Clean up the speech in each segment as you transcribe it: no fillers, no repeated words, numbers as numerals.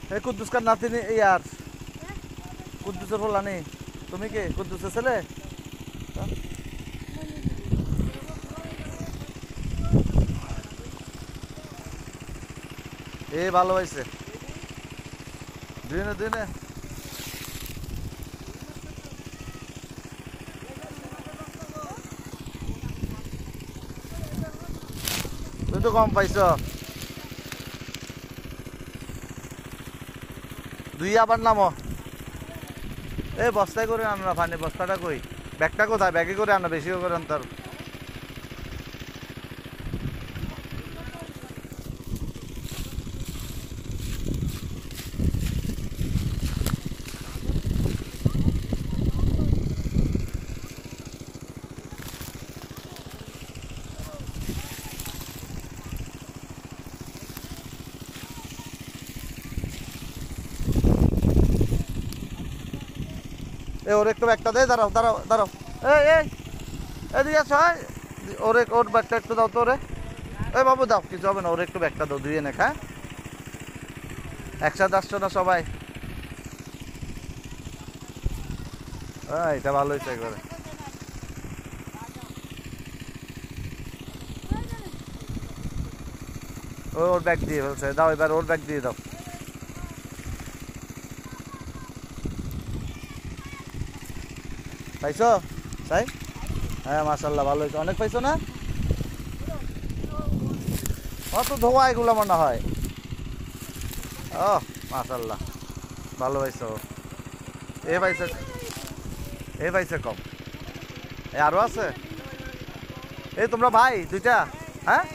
এই কুদ্দুসকার নাতিনি ইয়ার কুদ্দুসের বলা নেই তুমি কে কুদ্দুসের ছেলে এ ভালো হয়েছে দুই না তুই তো কম পাইছ দুই আবার নামো এ বস্তায় করে আনো না পানি বস্তাটা কই ব্যাগটা কোথায় ব্যাগে করে আনো বেশি করে আনতার এ ওর একটু ব্যাগটা দে দাঁড়াও দাঁড়াও দাঁড়াও এই এদিকে আছো ওর ব্যাগটা একটু দাও তো ওরে এই বাবু দাও কিছু হবে না ওর একটু ব্যাগটা দাও ধুয়ে নে হ্যাঁ একসাথে আসছো না সবাই হ্যাঁ এটা ভালো হয়েছে একবারে ওর ব্যাগ দিয়ে ফেলছে দাও এবার ওর ব্যাগ দিয়ে দাও পাইছো তাই হ্যাঁ মাশাআল্লাহ ভালো হয়েছে অনেক পাইছো না অত ধোয়া এগুলো মনে হয় ও মাশাআল্লাহ ভালো হয়েছে এ পাইছে কম এ আরো আছে এই তোমরা ভাই দুইটা হ্যাঁ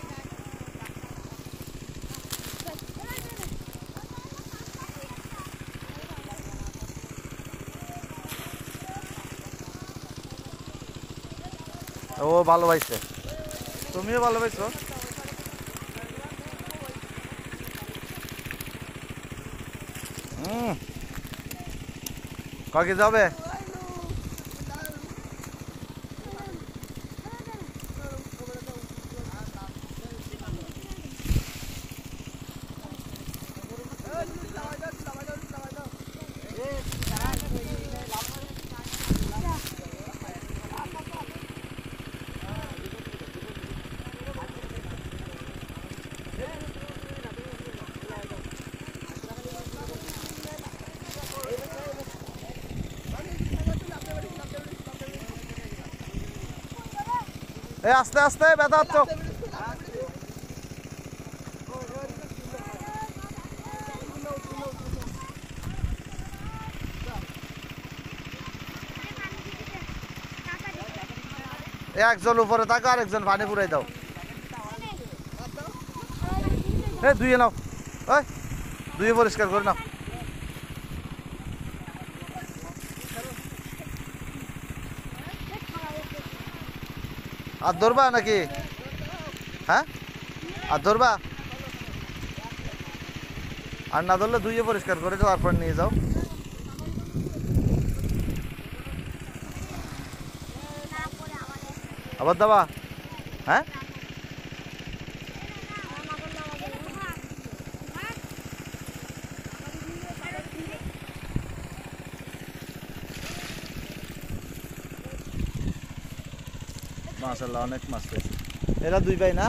ও ভালো পাইছে তুমিও ভালো পাইছো কয় কেজি হবে এ আস্তে আস্তে ব্যথা হচ্ছে একজন উপরে থাকো আর একজন পানি পুরাই দাও এ ধুয়ে নাও ওই ধুয়ে পরিষ্কার করে নাও আর ধরবা নাকি হ্যাঁ আর ধরবা আর না ধরলে ধুয়ে পরিষ্কার করে তারপর নিয়ে যাও আবার দাবা হ্যাঁ মাশাআল্লাহ অনেক মাছ পেয়েছে এরা দুই ভাই না